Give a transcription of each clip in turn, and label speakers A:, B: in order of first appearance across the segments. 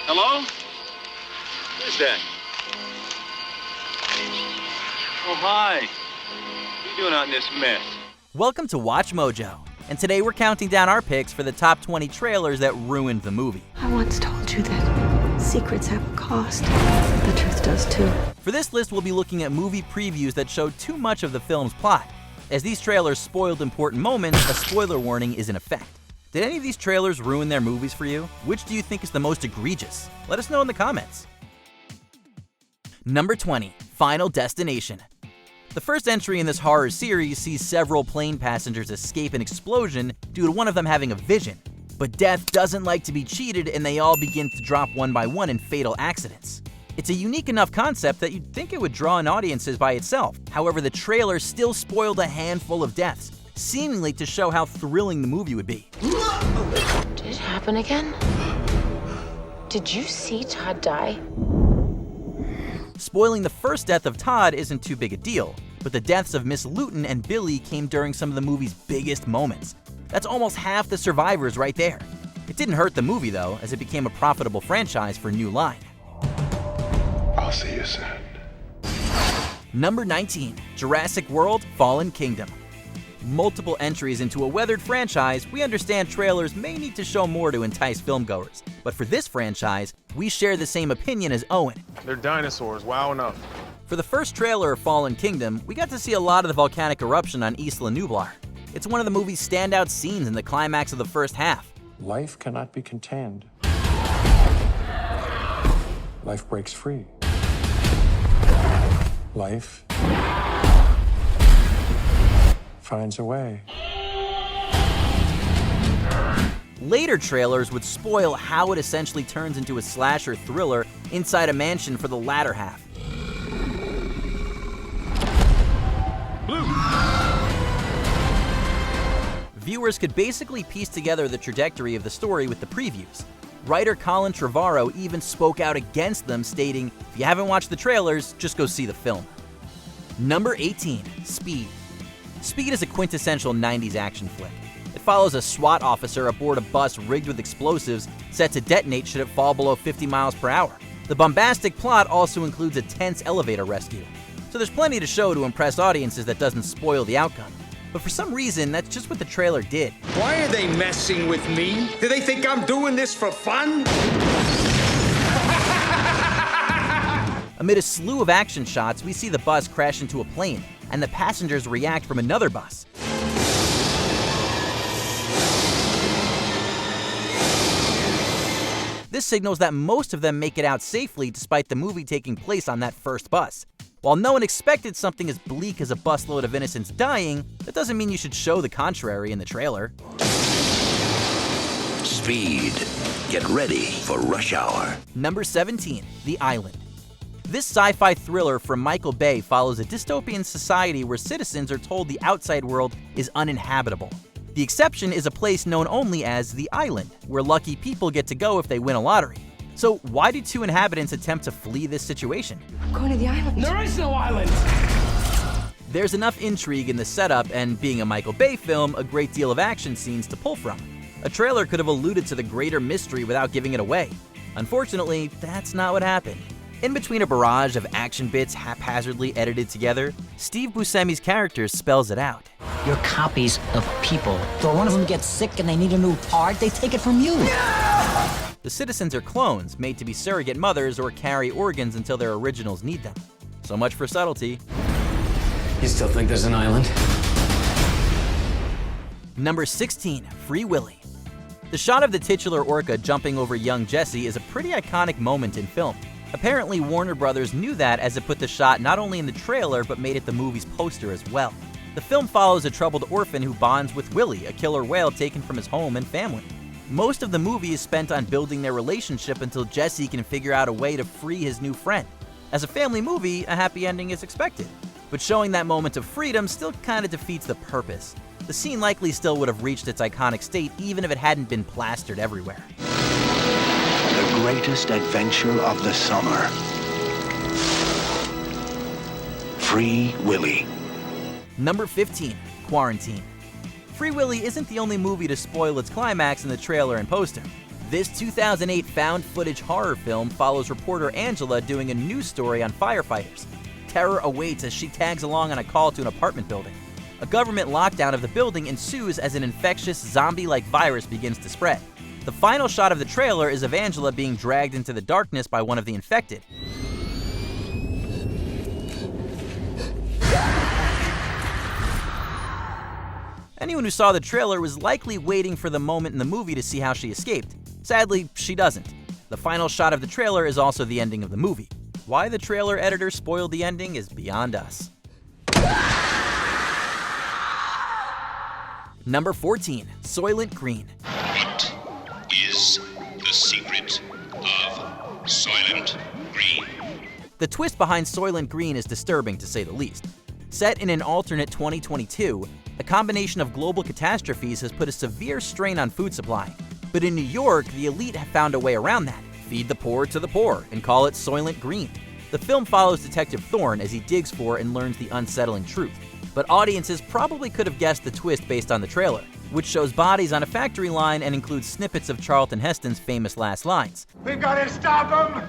A: Hello? Who's that? Oh, hi. What are you doing out in this mess?
B: Welcome to Watch Mojo, and today we're counting down our picks for the top 20 trailers that ruined the movie.
C: I once told you that secrets have a cost. The truth does too.
B: For this list, we'll be looking at movie previews that showed too much of the film's plot. As these trailers spoiled important moments, a spoiler warning is in effect. Did any of these trailers ruin their movies for you? Which do you think is the most egregious? Let us know in the comments. Number 20, Final Destination. The first entry in this horror series sees several plane passengers escape an explosion due to one of them having a vision. But death doesn't like to be cheated, and they all begin to drop one by one in fatal accidents. It's a unique enough concept that you'd think it would draw in audiences by itself. However, the trailer still spoiled a handful of deaths, seemingly to show how thrilling the movie would be.
D: Did it happen again? Did you see Todd die?
B: Spoiling the first death of Todd isn't too big a deal, but the deaths of Miss Luton and Billy came during some of the movie's biggest moments. That's almost half the survivors right there. It didn't hurt the movie though, as it became a profitable franchise for New Line.
E: I'll see you soon.
B: Number 19, Jurassic World: Fallen Kingdom. Multiple entries into a weathered franchise, we understand trailers may need to show more to entice filmgoers. But for this franchise, we share the same opinion as Owen.
F: They're dinosaurs, wow enough.
B: For the first trailer of Fallen Kingdom, we got to see a lot of the volcanic eruption on Isla Nublar. It's one of the movie's standout scenes in the climax of the first half.
G: Life cannot be contained. Life breaks free. Life finds a way.
B: Later trailers would spoil how it essentially turns into a slasher thriller inside a mansion for the latter half. Viewers could basically piece together the trajectory of the story with the previews. Writer Colin Trevorrow even spoke out against them, stating, "If you haven't watched the trailers, just go see the film." Number 18, Speed. Speed is a quintessential 90s action flick. It follows a SWAT officer aboard a bus rigged with explosives set to detonate should it fall below 50 miles per hour. The bombastic plot also includes a tense elevator rescue. So there's plenty to show to impress audiences that doesn't spoil the outcome. But for some reason, that's just what the trailer did.
H: Why are they messing with me? Do they think I'm doing this for fun?
B: Amid a slew of action shots, we see the bus crash into a plane, and the passengers react from another bus. This signals that most of them make it out safely despite the movie taking place on that first bus. While no one expected something as bleak as a busload of innocents dying, that doesn't mean you should show the contrary in the trailer.
I: Speed. Get ready for rush hour.
B: Number 17, The Island. This sci-fi thriller from Michael Bay follows a dystopian society where citizens are told the outside world is uninhabitable. The exception is a place known only as The Island, where lucky people get to go if they win a lottery. So why do two inhabitants attempt to flee this situation?
C: I'm going to the island.
H: There is no island!
B: There's enough intrigue in the setup, and being a Michael Bay film, a great deal of action scenes to pull from. A trailer could have alluded to the greater mystery without giving it away. Unfortunately, that's not what happened. In between a barrage of action bits haphazardly edited together, Steve Buscemi's character spells it out.
J: You're copies of people. So one of them gets sick and they need a new part, they take it from you.
B: The citizens are clones, made to be surrogate mothers or carry organs until their originals need them. So much for subtlety.
H: You still think there's an island?
B: Number 16, Free Willy. The shot of the titular orca jumping over young Jesse is a pretty iconic moment in film. Apparently, Warner Brothers knew that, as it put the shot not only in the trailer but made it the movie's poster as well. The film follows a troubled orphan who bonds with Willy, a killer whale taken from his home and family. Most of the movie is spent on building their relationship until Jesse can figure out a way to free his new friend. As a family movie, a happy ending is expected, but showing that moment of freedom still kind of defeats the purpose. The scene likely still would have reached its iconic state even if it hadn't been plastered everywhere.
I: The greatest adventure of the summer. Free Willy.
B: Number 15, Quarantine. Free Willy isn't the only movie to spoil its climax in the trailer and poster. This 2008 found footage horror film follows reporter Angela doing a news story on firefighters. Terror awaits as she tags along on a call to an apartment building. A government lockdown of the building ensues as an infectious, zombie-like virus begins to spread. The final shot of the trailer is of Angela being dragged into the darkness by one of the infected. Anyone who saw the trailer was likely waiting for the moment in the movie to see how she escaped. Sadly, she doesn't. The final shot of the trailer is also the ending of the movie. Why the trailer editor spoiled the ending is beyond us. Number 14, Soylent Green.
K: What is the secret of Soylent Green?
B: The twist behind Soylent Green is disturbing, to say the least. Set in an alternate 2022, a combination of global catastrophes has put a severe strain on food supply. But in New York, the elite have found a way around that. Feed the poor to the poor and call it Soylent Green. The film follows Detective Thorne as he digs for and learns the unsettling truth. But audiences probably could have guessed the twist based on the trailer, which shows bodies on a factory line and includes snippets of Charlton Heston's famous last lines.
E: We've got to stop him!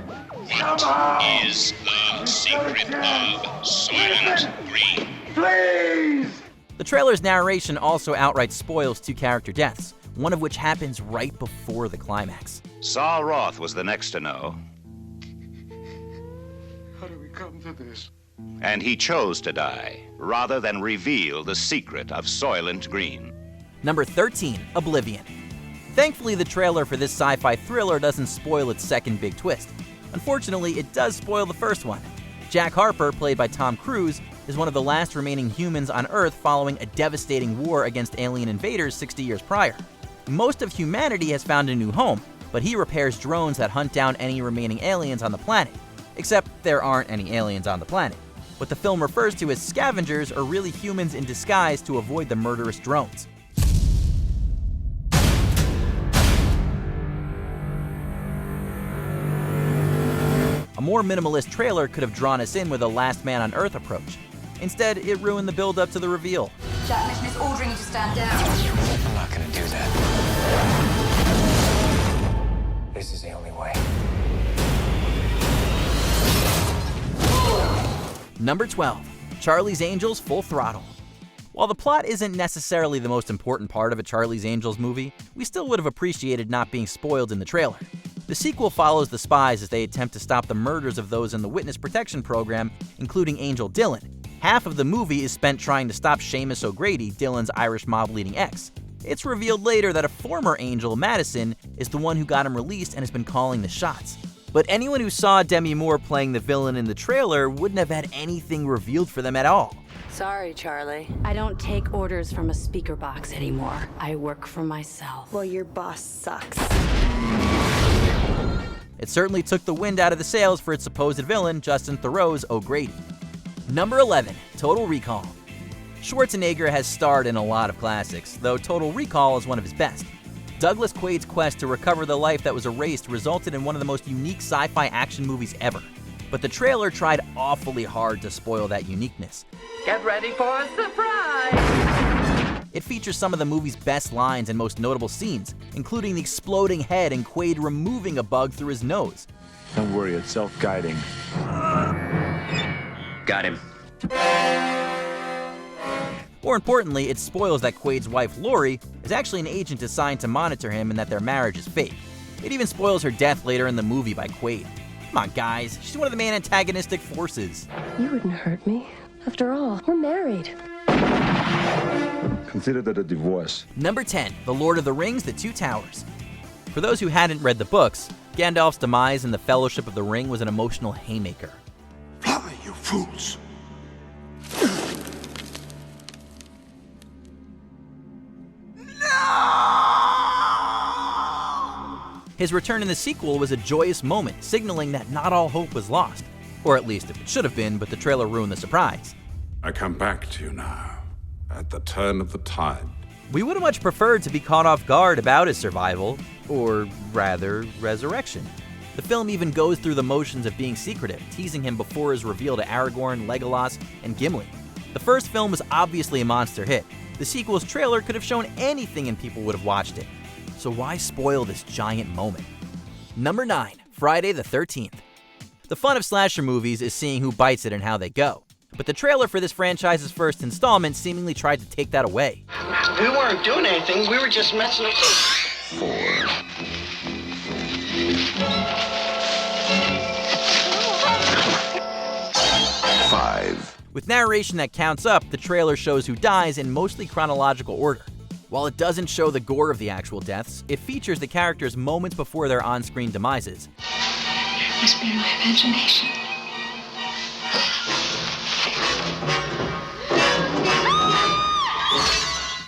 K: What is the secret of Soylent Green?
E: Please!
B: The trailer's narration also outright spoils two character deaths, one of which happens right before the climax.
I: Saul Roth was the next to know.
E: How do we come to this?
I: And he chose to die, rather than reveal the secret of Soylent Green.
B: Number 13, Oblivion. Thankfully, the trailer for this sci-fi thriller doesn't spoil its second big twist. Unfortunately, it does spoil the first one. Jack Harper, played by Tom Cruise, is one of the last remaining humans on Earth following a devastating war against alien invaders 60 years prior. Most of humanity has found a new home, but he repairs drones that hunt down any remaining aliens on the planet. Except there aren't any aliens on the planet. What the film refers to as scavengers are really humans in disguise to avoid the murderous drones. A more minimalist trailer could have drawn us in with a Last Man on Earth approach. Instead, it ruined the build-up to the reveal.
L: Jack Mission is ordering you to stand down.
G: I'm not gonna do that. This is the only way.
B: Number 12, Charlie's Angels Full Throttle. While the plot isn't necessarily the most important part of a Charlie's Angels movie, we still would have appreciated not being spoiled in the trailer. The sequel follows the spies as they attempt to stop the murders of those in the witness protection program, including Angel Dillon. Half of the movie is spent trying to stop Seamus O'Grady, Dillon's Irish mob-leading ex. It's revealed later that a former Angel, Madison, is the one who got him released and has been calling the shots. But anyone who saw Demi Moore playing the villain in the trailer wouldn't have had anything revealed for them at all.
M: Sorry, Charlie. I don't take orders from a speaker box anymore. I work for myself.
C: Well, your boss sucks.
B: It certainly took the wind out of the sails for its supposed villain, Justin Theroux's O'Grady. Number 11, Total Recall. Schwarzenegger has starred in a lot of classics, though Total Recall is one of his best. Douglas Quaid's quest to recover the life that was erased resulted in one of the most unique sci-fi action movies ever. But the trailer tried awfully hard to spoil that uniqueness.
L: Get ready for a surprise!
B: It features some of the movie's best lines and most notable scenes, including the exploding head and Quaid removing a bug through his nose.
E: Don't worry, it's self-guiding.
I: Got him.
B: More importantly, it spoils that Quaid's wife, Lori, is actually an agent assigned to monitor him and that their marriage is fake. It even spoils her death later in the movie by Quaid. Come on, guys, she's one of the main antagonistic forces.
C: You wouldn't hurt me. After all, we're married.
E: Consider that a divorce.
B: Number 10, The Lord of the Rings, The Two Towers. For those who hadn't read the books, Gandalf's demise in the Fellowship of the Ring was an emotional haymaker.
E: Fly, you fools!
B: His return in the sequel was a joyous moment, signaling that not all hope was lost. Or at least it should have been, but the trailer ruined the surprise.
N: I come back to you now, at the turn of the tide.
B: We would have much preferred to be caught off guard about his survival, or rather, resurrection. The film even goes through the motions of being secretive, teasing him before his reveal to Aragorn, Legolas, and Gimli. The first film was obviously a monster hit. The sequel's trailer could have shown anything and people would have watched it. So why spoil this giant moment? Number 9. Friday the 13th. The fun of slasher movies is seeing who bites it and how they go. But the trailer for this franchise's first installment seemingly tried to take that away.
O: We weren't doing anything, we were just messing with
E: 4. 5.
B: With narration that counts up, the trailer shows who dies in mostly chronological order. While it doesn't show the gore of the actual deaths, it features the characters moments before their on-screen demises.
C: Must be in my imagination.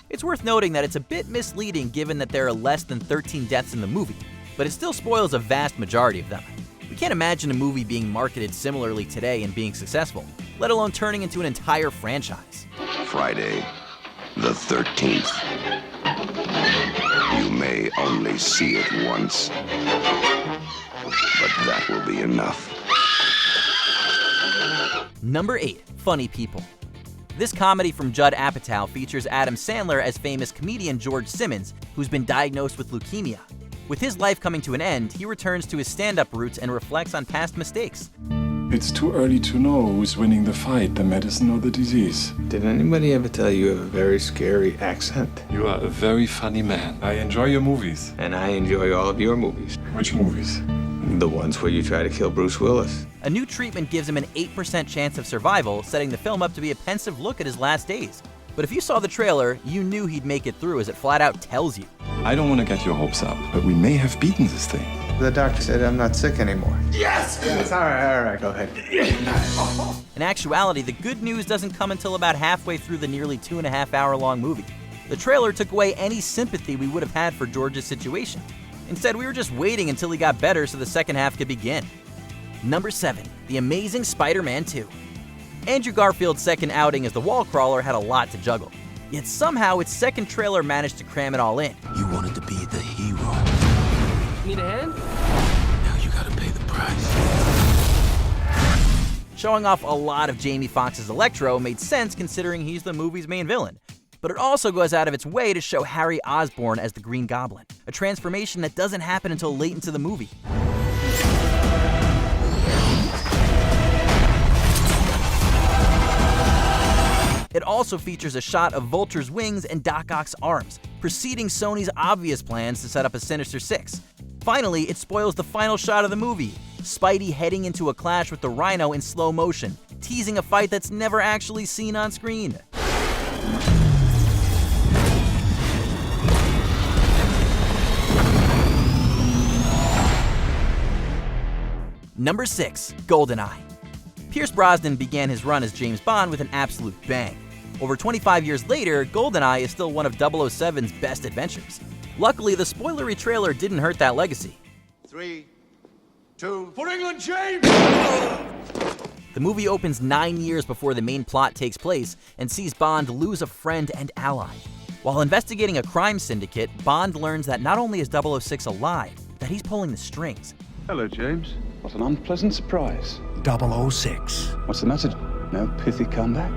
B: It's worth noting that it's a bit misleading given that there are less than 13 deaths in the movie, but it still spoils a vast majority of them. We can't imagine a movie being marketed similarly today and being successful, let alone turning into an entire franchise.
E: Friday the 13th. You may only see it once, but that will be enough.
B: Number 8. Funny People. This comedy from Judd Apatow features Adam Sandler as famous comedian George Simmons, who's been diagnosed with leukemia. With his life coming to an end, he returns to his stand-up roots and reflects on past mistakes.
N: It's too early to know who's winning the fight, the medicine or the disease.
P: Did anybody ever tell you have a very scary accent?
N: You are a very funny man. I enjoy your movies.
P: And I enjoy all of your movies.
N: Which movies?
P: The ones where you try to kill Bruce Willis.
B: A new treatment gives him an 8% chance of survival, setting the film up to be a pensive look at his last days. But if you saw the trailer, you knew he'd make it through, as it flat out tells you.
N: I don't want to get your hopes up, but we may have beaten this thing.
P: The doctor said I'm not sick anymore.
O: Yes!
P: Yes, all right, go ahead.
B: In actuality, the good news doesn't come until about halfway through the nearly 2.5-hour-long movie. The trailer took away any sympathy we would have had for George's situation. Instead, we were just waiting until he got better so the second half could begin. Number 7. The Amazing Spider-Man 2. Andrew Garfield's second outing as the wall crawler had a lot to juggle. Yet somehow its second trailer managed to cram it all in.
Q: You wanted to be the hero.
L: Need a hand?
Q: Now you gotta pay the price.
B: Showing off a lot of Jamie Foxx's Electro made sense considering he's the movie's main villain. But it also goes out of its way to show Harry Osborn as the Green Goblin, a transformation that doesn't happen until late into the movie. It also features a shot of Vulture's wings and Doc Ock's arms, preceding Sony's obvious plans to set up a Sinister Six. Finally, it spoils the final shot of the movie, Spidey heading into a clash with the Rhino in slow motion, teasing a fight that's never actually seen on screen. Number 6. GoldenEye. Pierce Brosnan began his run as James Bond with an absolute bang. Over 25 years later, GoldenEye is still one of 007's best adventures. Luckily, the spoilery trailer didn't hurt that legacy.
E: 3, 2,
H: For England, James!
B: The movie opens 9 years before the main plot takes place and sees Bond lose a friend and ally. While investigating a crime syndicate, Bond learns that not only is 006 alive, that he's pulling the strings.
E: Hello, James. What an unpleasant surprise.
Q: 006.
E: What's the message? No pithy comeback?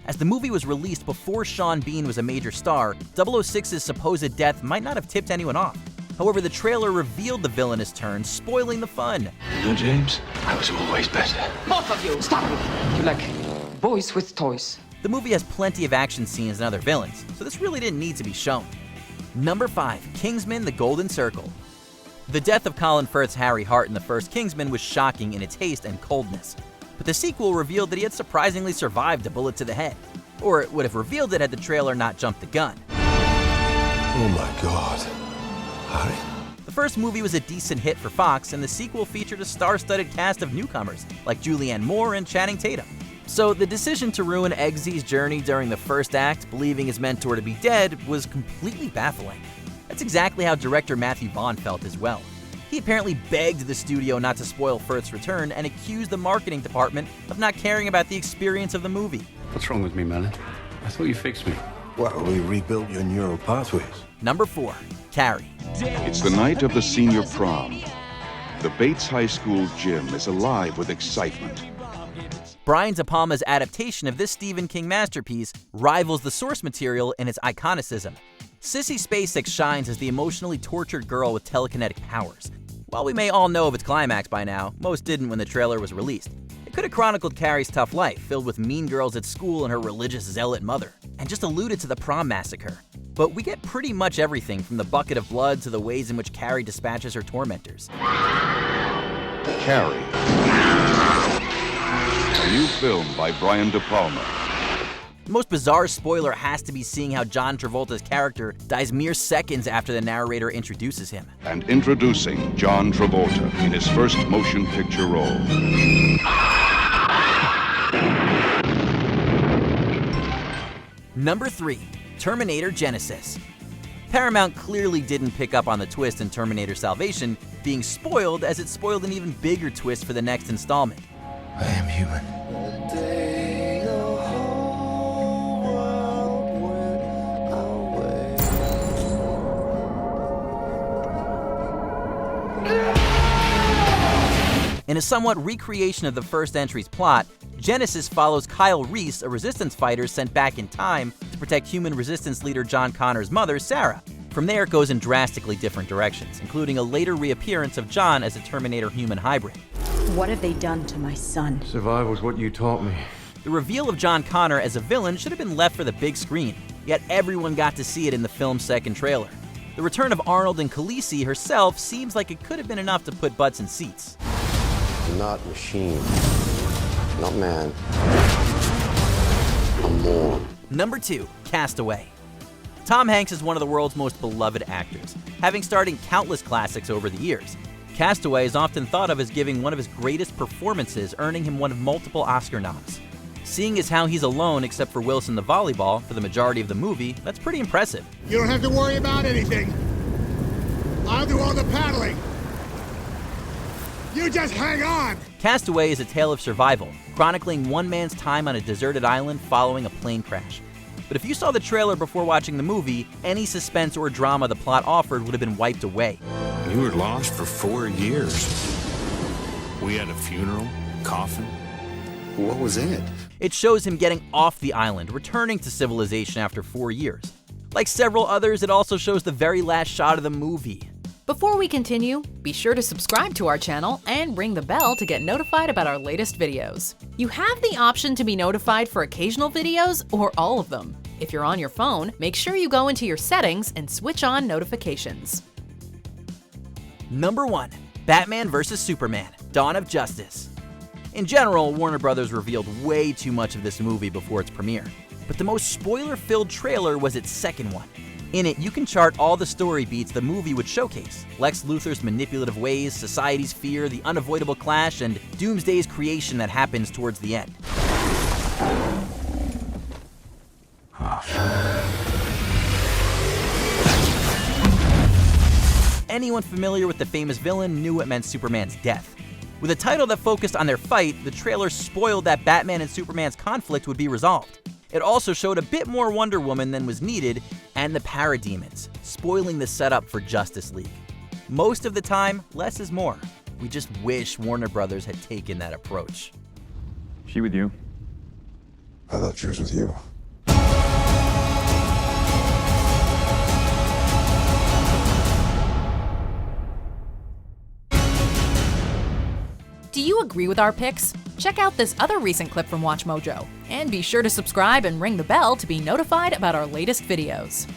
B: As the movie was released before Sean Bean was a major star, 006's supposed death might not have tipped anyone off. However, the trailer revealed the villainous turn, spoiling the fun.
E: You know, James, I was always better.
L: Both of you, stop it! You like boys with toys.
B: The movie has plenty of action scenes and other villains, so this really didn't need to be shown. Number 5. Kingsman: The Golden Circle. The death of Colin Firth's Harry Hart in the first Kingsman was shocking in its haste and coldness. But the sequel revealed that he had surprisingly survived a bullet to the head. Or it would have revealed it had the trailer not jumped the gun.
Q: Oh my God. Harry?
B: The first movie was a decent hit for Fox, and the sequel featured a star-studded cast of newcomers like Julianne Moore and Channing Tatum. So the decision to ruin Eggsy's journey during the first act, believing his mentor to be dead, was completely baffling. That's exactly how director Matthew Vaughn felt as well. He apparently begged the studio not to spoil Firth's return and accused the marketing department of not caring about the experience of the movie.
R: What's wrong with me, Melon? I thought you fixed me.
Q: Well, we rebuilt your neural pathways.
B: Number 4. Carrie.
S: It's the night of the senior prom. The Bates High School gym is alive with excitement.
B: Brian De Palma's adaptation of this Stephen King masterpiece rivals the source material in its iconicism. Sissy Spacek shines as the emotionally tortured girl with telekinetic powers. While we may all know of its climax by now, most didn't when the trailer was released. It could have chronicled Carrie's tough life, filled with mean girls at school and her religious zealot mother, and just alluded to the prom massacre. But we get pretty much everything from the bucket of blood to the ways in which Carrie dispatches her tormentors.
S: Carrie. A new film by Brian De Palma.
B: The most bizarre spoiler has to be seeing how John Travolta's character dies mere seconds after the narrator introduces him.
S: And introducing John Travolta in his first motion picture role.
B: Number 3. Terminator Genisys. Paramount clearly didn't pick up on the twist in Terminator Salvation being spoiled, as it spoiled an even bigger twist for the next installment.
Q: I am human.
B: In a somewhat recreation of the first entry's plot, Genisys follows Kyle Reese, a resistance fighter sent back in time to protect human resistance leader John Connor's mother, Sarah. From there, it goes in drastically different directions, including a later reappearance of John as a Terminator-human hybrid.
C: What have they done to my son?
Q: Survival's what you taught me.
B: The reveal of John Connor as a villain should have been left for the big screen, yet everyone got to see it in the film's second trailer. The return of Arnold and Khaleesi herself seems like it could have been enough to put butts in seats.
Q: Not machine. Not man. I'm more.
B: Number 2. Castaway. Tom Hanks is one of the world's most beloved actors, having starred in countless classics over the years. Castaway is often thought of as giving one of his greatest performances, earning him one of multiple Oscar noms. Seeing as how he's alone except for Wilson the volleyball for the majority of the movie, that's pretty impressive.
T: You don't have to worry about anything. I'll do all the paddling. You just hang on!
B: Castaway is a tale of survival, chronicling one man's time on a deserted island following a plane crash. But if you saw the trailer before watching the movie, any suspense or drama the plot offered would have been wiped away.
U: You were lost for 4 years. We had a funeral, coffin. What was in it?
B: It shows him getting off the island, returning to civilization after 4 years. Like several others, it also shows the very last shot of the movie.
V: Before we continue, be sure to subscribe to our channel and ring the bell to get notified about our latest videos. You have the option to be notified for occasional videos or all of them. If you're on your phone, make sure you go into your settings and switch on notifications.
B: Number 1. Batman vs. Superman: Dawn of Justice. In general, Warner Bros. Revealed way too much of this movie before its premiere, but the most spoiler-filled trailer was its second one. In it, you can chart all the story beats the movie would showcase: Lex Luthor's manipulative ways, society's fear, the unavoidable clash, and Doomsday's creation that happens towards the end. Anyone familiar with the famous villain knew it meant Superman's death. With a title that focused on their fight, the trailer spoiled that Batman and Superman's conflict would be resolved. It also showed a bit more Wonder Woman than was needed, and the parademons, spoiling the setup for Justice League. Most of the time, less is more. We just wish Warner Brothers had taken that approach.
W: She with you?
Q: I thought she was with you.
V: Do you agree with our picks? Check out this other recent clip from WatchMojo, and be sure to subscribe and ring the bell to be notified about our latest videos.